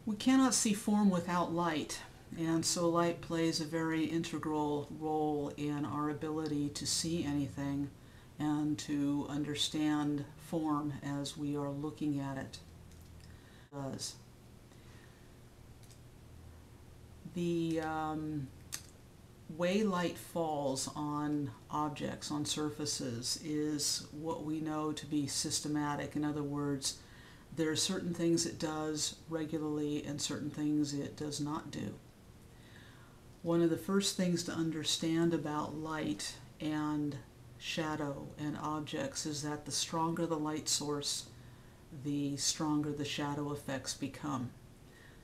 We cannot see form without light, and so light plays a very integral role in our ability to see anything and to understand form as we are looking at it. The way light falls on objects, on surfaces, is what we know to be systematic. In other words, there are certain things it does regularly and certain things it does not do. One of the first things to understand about light and shadow and objects is that the stronger the light source, the stronger the shadow effects become.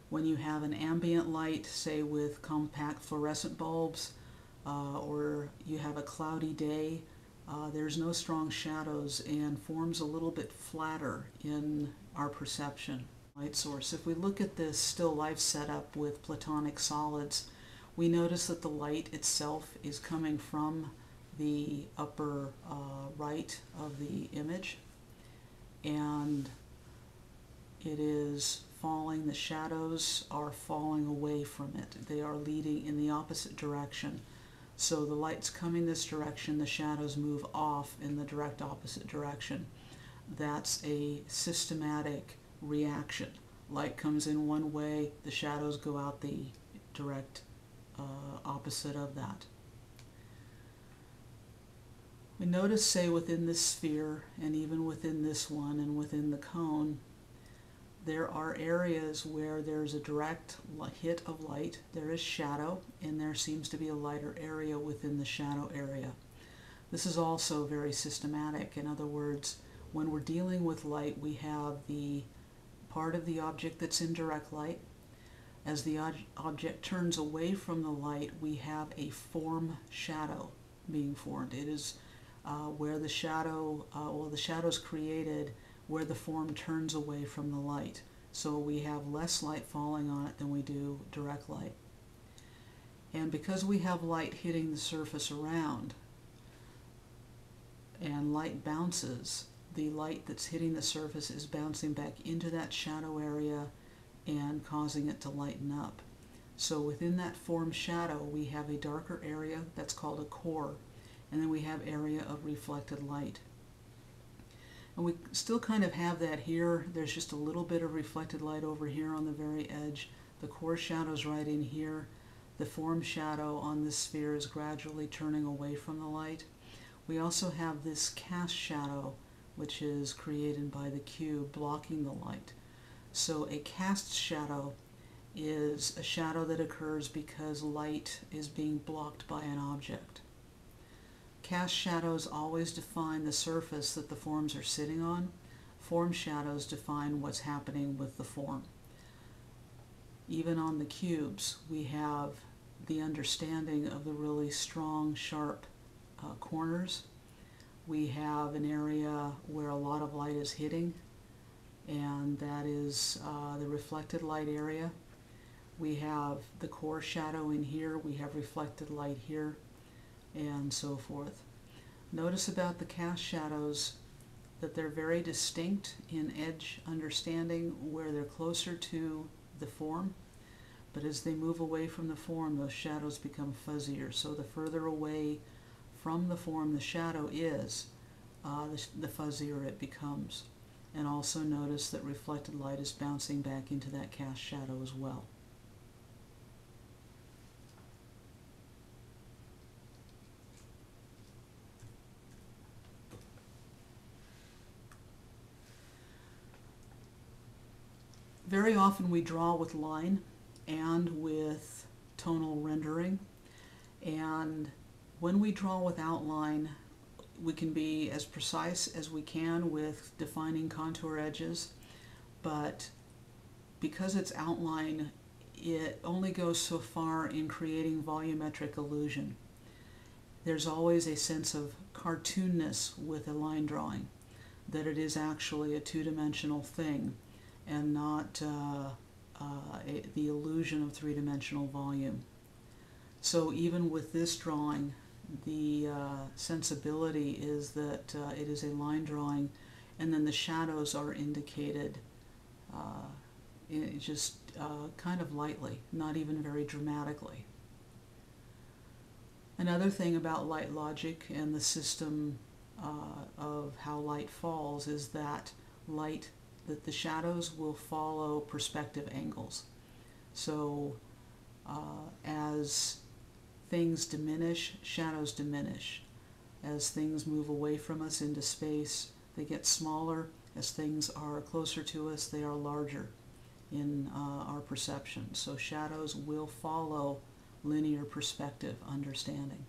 When you have an ambient light, say with compact fluorescent bulbs, or you have a cloudy day, there's no strong shadows and form's a little bit flatter in our perception. Light source. If we look at this still life setup with platonic solids, we notice that the light itself is coming from the upper right of the image, and it is falling. The shadows are falling away from it. They are leading in the opposite direction. So the light's coming this direction, the shadows move off in the direct opposite direction. That's a systematic reaction. Light comes in one way, the shadows go out the direct opposite of that. We notice, say, within this sphere, and even within this one and within the cone, there are areas where there's a direct hit of light, there is shadow, and there seems to be a lighter area within the shadow area. This is also very systematic. In other words, when we're dealing with light, we have the part of the object that's in direct light. As the object turns away from the light, we have a form shadow being formed. It is where the shadow, the shadow is created where the form turns away from the light. So we have less light falling on it than we do direct light. And because we have light hitting the surface around, and light bounces, the light that's hitting the surface is bouncing back into that shadow area and causing it to lighten up. So within that form shadow, we have a darker area that's called a core, and then we have area of reflected light. And we still kind of have that here. There's just a little bit of reflected light over here on the very edge. The core shadow's right in here. The form shadow on this sphere is gradually turning away from the light. We also have this cast shadow, which is created by the cube, blocking the light. So a cast shadow is a shadow that occurs because light is being blocked by an object. Cast shadows always define the surface that the forms are sitting on. Form shadows define what's happening with the form. Even on the cubes, we have the understanding of the really strong, sharp corners. We have an area where a lot of light is hitting, and that is the reflected light area. We have the core shadow in here, we have reflected light here, and so forth. Notice about the cast shadows that they're very distinct in edge understanding, where they're closer to the form, but as they move away from the form, those shadows become fuzzier. So the further away from the form the shadow is, the fuzzier it becomes. And also notice that reflected light is bouncing back into that cast shadow as well. Very often we draw with line and with tonal rendering, and when we draw with outline, we can be as precise as we can with defining contour edges, but because it's outline, it only goes so far in creating volumetric illusion. There's always a sense of cartoonness with a line drawing, that it is actually a two-dimensional thing and not the illusion of three-dimensional volume. So even with this drawing, the sensibility is that it is a line drawing, and then the shadows are indicated just kind of lightly, not even very dramatically. Another thing about light logic and the system of how light falls is that the shadows will follow perspective angles. So as things diminish, shadows diminish. As things move away from us into space, they get smaller. As things are closer to us, they are larger in our perception. So shadows will follow linear perspective understanding.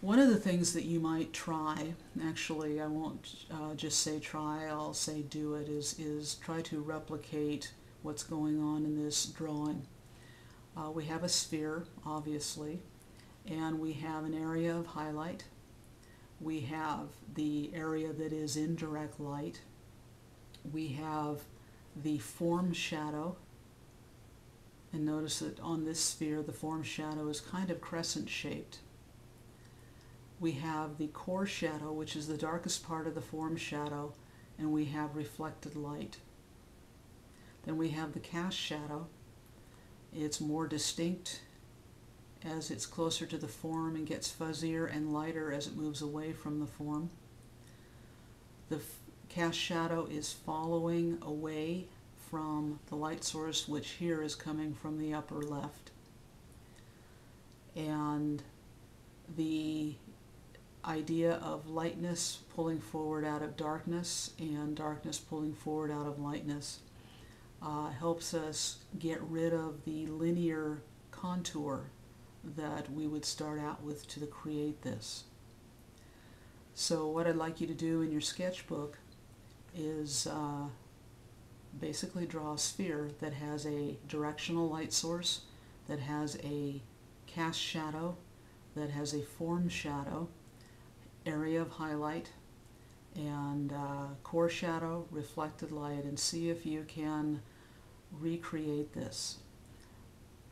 One of the things that you might try, actually I won't just say try, I'll say do it, is try to replicate what's going on in this drawing. We have a sphere, obviously, and we have an area of highlight. We have the area that is in direct light. We have the form shadow, and notice that on this sphere the form shadow is kind of crescent shaped. We have the core shadow, which is the darkest part of the form shadow, and we have reflected light. Then we have the cast shadow. It's more distinct as it's closer to the form and gets fuzzier and lighter as it moves away from the form. The cast shadow is following away from the light source, which here is coming from the upper left. And the idea of lightness pulling forward out of darkness and darkness pulling forward out of lightness helps us get rid of the linear contour that we would start out with to create this. So what I'd like you to do in your sketchbook is basically draw a sphere that has a directional light source, that has a cast shadow, that has a form shadow, area of highlight, and core shadow, reflected light, and see if you can recreate this.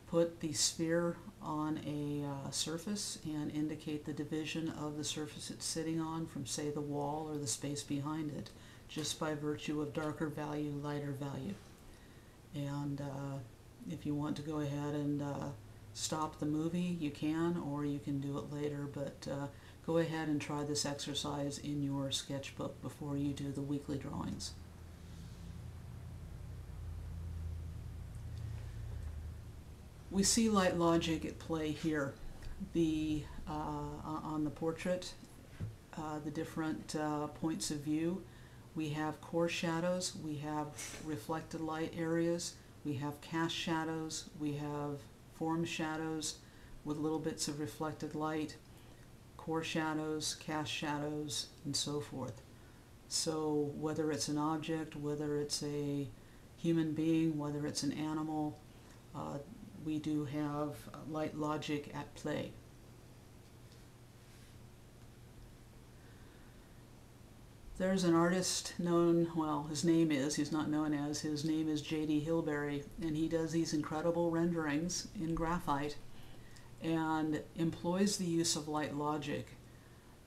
Put the sphere on a surface and indicate the division of the surface it's sitting on from, say, the wall or the space behind it, just by virtue of darker value, lighter value. And if you want to go ahead and stop the movie, you can, or you can do it later, but go ahead and try this exercise in your sketchbook before you do the weekly drawings. We see light logic at play here. On the portrait, the different points of view. We have core shadows, we have reflected light areas, we have cast shadows, we have form shadows with little bits of reflected light, core shadows, cast shadows, and so forth. So whether it's an object, whether it's a human being, whether it's an animal, we do have light logic at play. There's an artist known, well, his name is, he's not known as, his name is J.D. Hilberry, and he does these incredible renderings in graphite and employs the use of light logic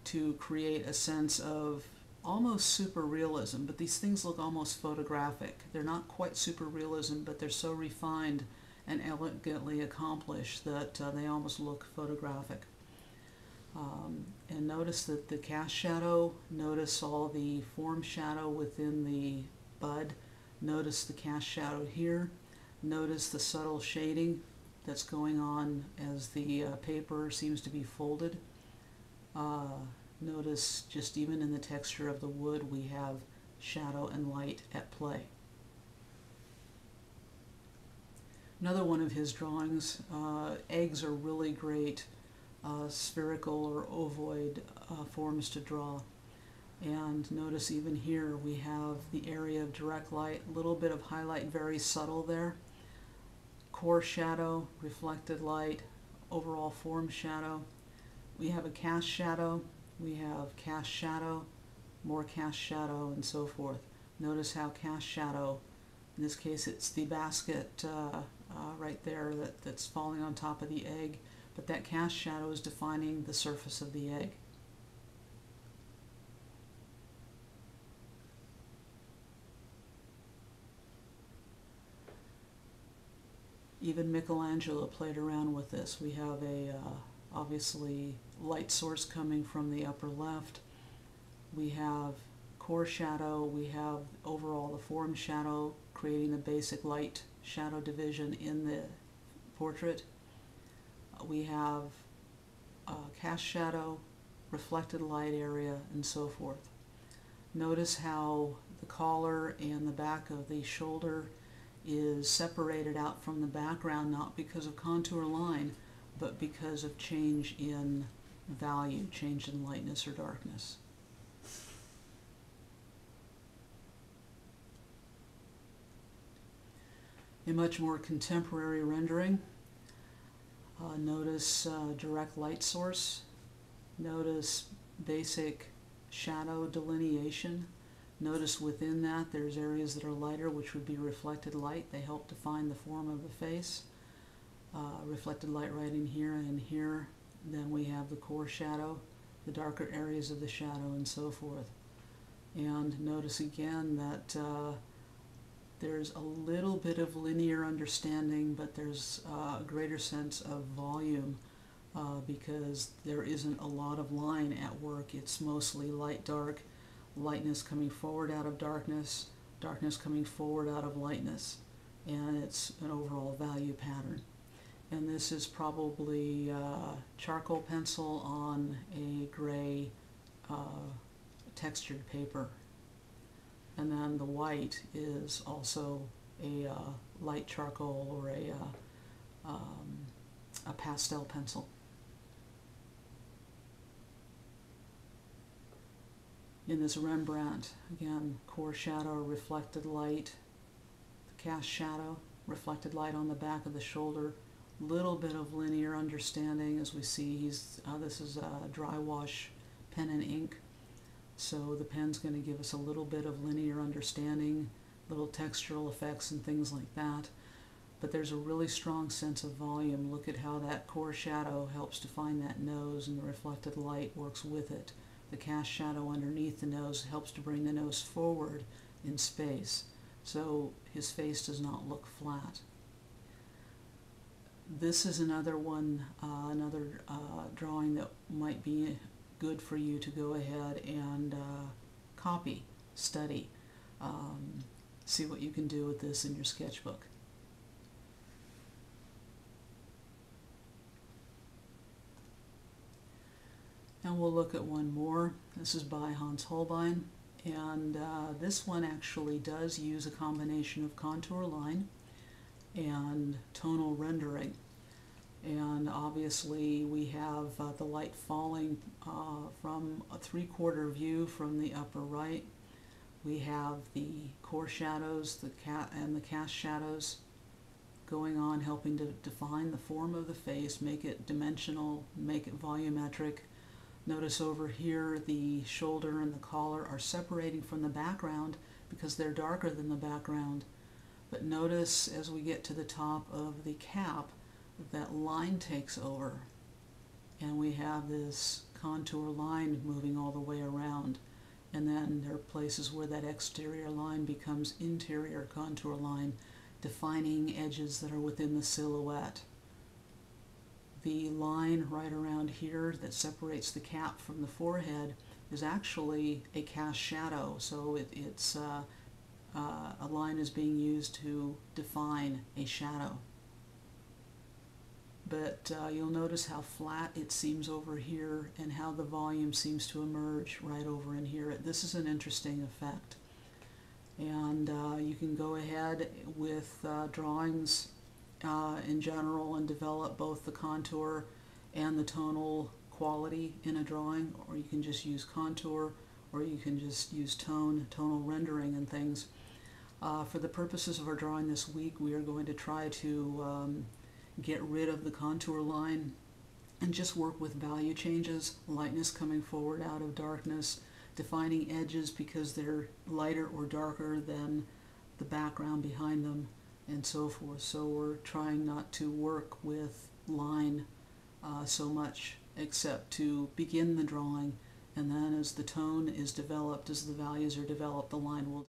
to create a sense of almost super realism, but these things look almost photographic. They're not quite super realism, but they're so refined and elegantly accomplished that they almost look photographic. And notice that the cast shadow, notice all the form shadow within the bud, notice the cast shadow here, notice the subtle shading that's going on as the paper seems to be folded. Notice just even in the texture of the wood we have shadow and light at play. Another one of his drawings, eggs are really great spherical or ovoid forms to draw. And notice even here we have the area of direct light, a little bit of highlight, very subtle there. Core shadow, reflected light, overall form shadow. We have a cast shadow, we have cast shadow, more cast shadow, and so forth. Notice how cast shadow, in this case it's the basket right there that's falling on top of the egg, but that cast shadow is defining the surface of the egg. Even Michelangelo played around with this. We have a obviously light source coming from the upper left. We have core shadow. We have overall the form shadow, creating the basic light shadow division in the portrait. We have cast shadow, reflected light area, and so forth. Notice how the collar and the back of the shoulder is separated out from the background, not because of contour line, but because of change in value, change in lightness or darkness. A much more contemporary rendering. Notice direct light source. Notice basic shadow delineation. Notice within that there's areas that are lighter, which would be reflected light. They help define the form of the face. Reflected light right in here and in here. Then we have the core shadow, the darker areas of the shadow, and so forth. And notice again that there's a little bit of linear understanding, but there's a greater sense of volume because there isn't a lot of line at work. It's mostly light-dark, lightness coming forward out of darkness, darkness coming forward out of lightness, and it's an overall value pattern. And this is probably charcoal pencil on a gray textured paper. And then the white is also a light charcoal or a pastel pencil. In this Rembrandt, again, core shadow, reflected light, the cast shadow, reflected light on the back of the shoulder, little bit of linear understanding as we see this is a dry wash pen and ink. So the pen's going to give us a little bit of linear understanding, little textural effects and things like that. But there's a really strong sense of volume. Look at how that core shadow helps define that nose, and the reflected light works with it. The cast shadow underneath the nose helps to bring the nose forward in space, so his face does not look flat. This is another one, drawing that might be good for you to go ahead and copy, study, see what you can do with this in your sketchbook. Now we'll look at one more. This is by Hans Holbein, and this one actually does use a combination of contour line and tonal rendering. And obviously we have the light falling from a 3/4 view from the upper right. We have the core shadows, and the cast shadows going on, helping to define the form of the face, make it dimensional, make it volumetric. Notice over here the shoulder and the collar are separating from the background because they're darker than the background. But notice as we get to the top of the cap, that line takes over, and we have this contour line moving all the way around, and then there are places where that exterior line becomes interior contour line, defining edges that are within the silhouette. The line right around here that separates the cap from the forehead is actually a cast shadow, so a line is being used to define a shadow. But you'll notice how flat it seems over here and how the volume seems to emerge right over in here. This is an interesting effect. And you can go ahead with drawings in general and develop both the contour and the tonal quality in a drawing, or you can just use contour, or you can just use tonal rendering and things. For the purposes of our drawing this week, we are going to try to get rid of the contour line and just work with value changes, lightness coming forward out of darkness, defining edges because they're lighter or darker than the background behind them, and so forth. So we're trying not to work with line so much, except to begin the drawing, and then as the tone is developed, as the values are developed, the line will